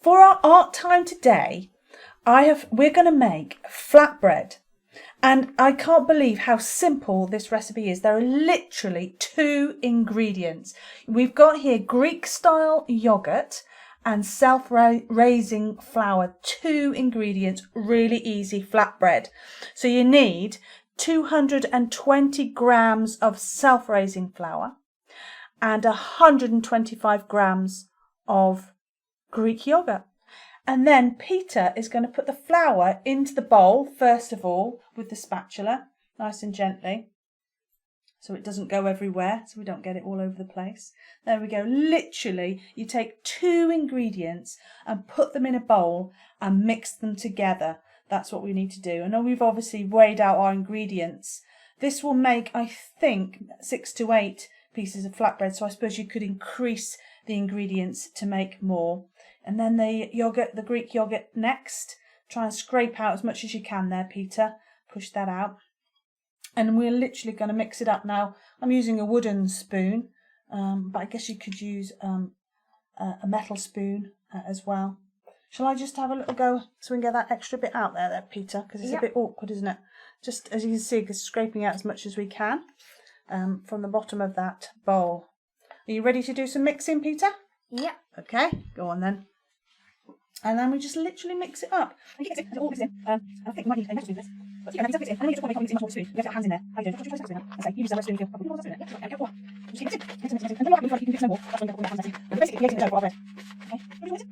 For our art time today, we're going to make flatbread. And I can't believe how simple this recipe is. There are literally 2 ingredients. We've got here Greek-style yoghurt and self-raising flour. 2 ingredients, really easy flatbread. So you need 220 grams of self-raising flour and 125 grams of Greek yogurt. And then Peter is going to put the flour into the bowl, first of all, with the spatula, nice and gently, so it doesn't go everywhere, so we don't get it all over the place. There we go. Literally, you take 2 ingredients and put them in a bowl and mix them together. That's what we need to do. I know we've obviously weighed out our ingredients. This will make, I think, 6 to 8 pieces of flatbread, so I suppose you could increase the ingredients to make more. And then the yogurt, the Greek yogurt next. Try and scrape out as much as you can there, Peter. Push that out. And we're literally going to mix it up now. I'm using a wooden spoon, but I guess you could use a metal spoon as well. Shall I just have a little go so we can get that extra bit out there, Peter? Because it's a bit awkward, isn't it? Just as you can see, scraping out as much as we can from the bottom of that bowl. Are you ready to do some mixing, Peter? Yeah. Okay, go on then. And then we just literally mix it up. I think we might need a metal spoon for this. But yeah, mix it in. And then you just want to mix it much more with a spoon. You have to have hands in there. How are you doing? Try to spoon. I say, you use that spoon. You'll put that spoon in there. Okay, go on. Just keep mixing. Mix it. And you can mix no more. That's when you put your hands in. But basically, creating the dough for our bread. Okay, you mix it.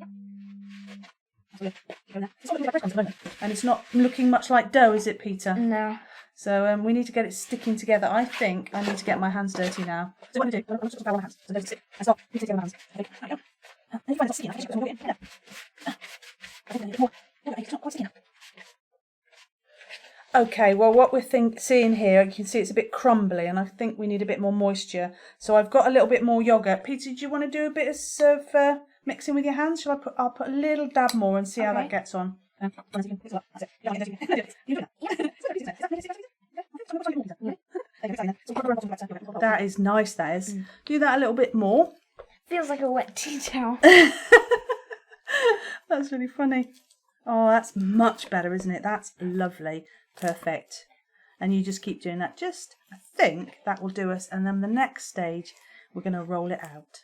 That's good. Keep going there. It's not looking like breadcrumbs at the moment. And it's not looking much like dough, is it, Peter? No. So we need to get it sticking together. I think I need to get my hands dirty now. So what I'm going to do, I'm going to put my hands. So don't sit and stop. You take it on my hands. Okay, there you go. And you find it's sticky enough. Just put it in. I think I need more. It's not quite sticky enough. Okay, well what we're seeing here, you can see it's a bit crumbly and I think we need a bit more moisture. So I've got a little bit more yoghurt. Peter, do you want to do a bit of mixing with your hands? I'll put a little dab more and see how that gets on. That's it. That is nice, that is. Do that a little bit more. Feels like a wet tea towel. That's really funny. Oh, that's much better, isn't it? That's lovely. Perfect. And you just keep doing that. I think that will do us. And then the next stage, we're going to roll it out.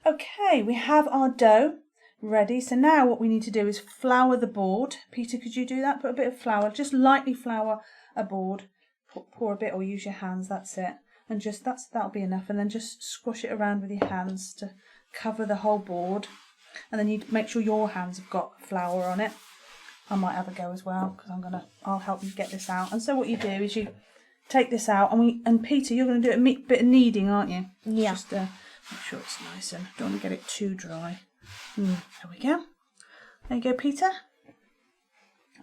Okay, we have our dough ready. So now what we need to do is flour the board. Peter, could you do that? Put a bit of flour, just lightly flour a board. Pour a bit or use your hands, that's it. And just that'll be enough. And then just squash it around with your hands to cover the whole board. And then you make sure your hands have got flour on it. I might have a go as well because I'll help you get this out. And so what you do is you take this out and Peter, you're going to do a bit of kneading, aren't you? Yeah. Just make sure it's nice and don't want to get it too dry. There we go. There you go, Peter.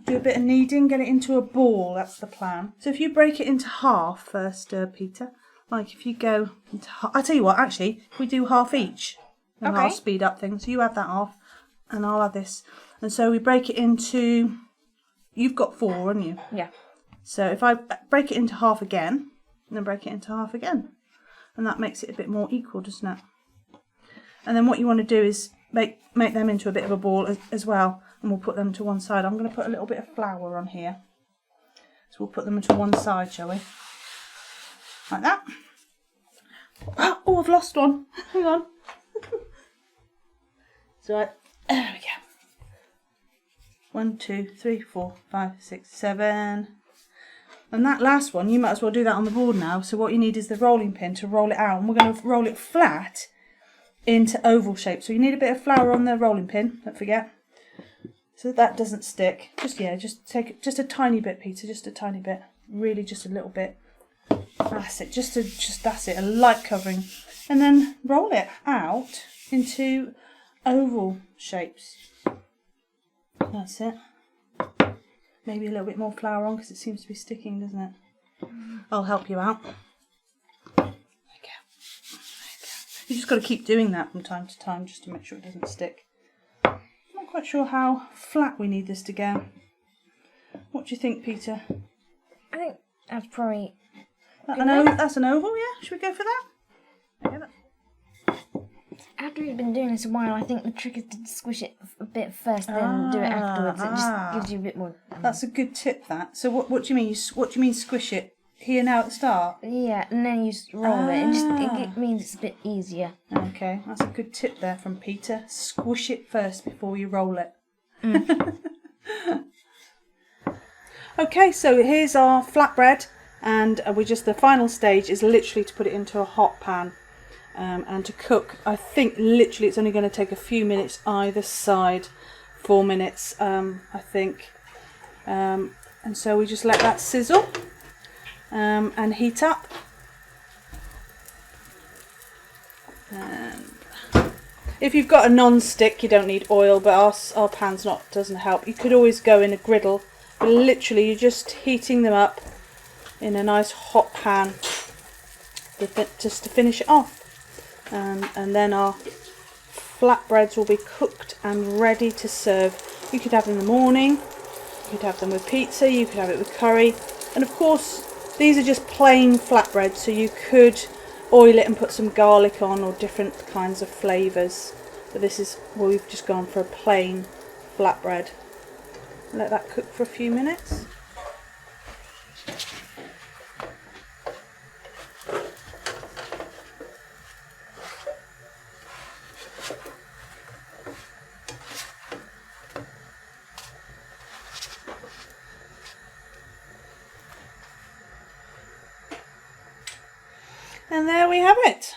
Do a bit of kneading, get it into a ball. That's the plan. So if you break it into half first, Peter, like if you go into half, I tell you what, actually, if we do half each, and I'll speed up things. So you have that half, and I'll have this. And so we break it into. You've got 4, haven't you? Yeah. So if I break it into half again, and then break it into half again, and that makes it a bit more equal, doesn't it? And then what you want to do is make them into a bit of a ball as well, and we'll put them to one side. I'm going to put a little bit of flour on here, so we'll put them to one side, shall we? Like that. Oh, I've lost one. Hang on. So there we go. 1, 2, 3, 4, 5, 6, 7. And that last one, you might as well do that on the board now. So what you need is the rolling pin to roll it out, and we're going to roll it flat into oval shape. So you need a bit of flour on the rolling pin, don't forget, so that doesn't stick. Just take just a tiny bit, Peter, just a tiny bit, really just a little bit. That's it, that's it, a light covering, and then roll it out into oval shapes. That's it. Maybe a little bit more flour on because it seems to be sticking, doesn't it? I'll help you out. You just got to keep doing that from time to time just to make sure it doesn't stick. I'm not quite sure how flat we need this to go. What do you think, Peter? I think that's probably... That's an oval, yeah? Should we go for that? Yeah, after you've been doing this a while, I think the trick is to squish it a bit first, then do it afterwards. It just gives you a bit more. That's a good tip. That. So what do you mean? What do you mean squish it here now at the start? Yeah, and then you just roll it. It means it's a bit easier. Okay, that's a good tip there from Peter. Squish it first before you roll it. Okay, so here's our flatbread, and the final stage is literally to put it into a hot pan and to cook. I think literally it's only going to take a few minutes either side, 4 minutes, I think. And so we just let that sizzle and heat up. And if you've got a non-stick, you don't need oil, but our pan's doesn't help. You could always go in a griddle, but literally you're just heating them up in a nice hot pan just to finish it off. And then our flatbreads will be cooked and ready to serve. You could have them in the morning, you could have them with pizza, you could have it with curry, and of course these are just plain flatbread, so you could oil it and put some garlic on or different kinds of flavours, but we've just gone for a plain flatbread. Let that cook for a few minutes. And there we have it.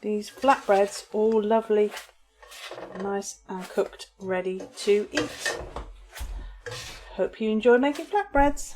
These flatbreads, all lovely, nice and cooked, ready to eat. Hope you enjoy making flatbreads.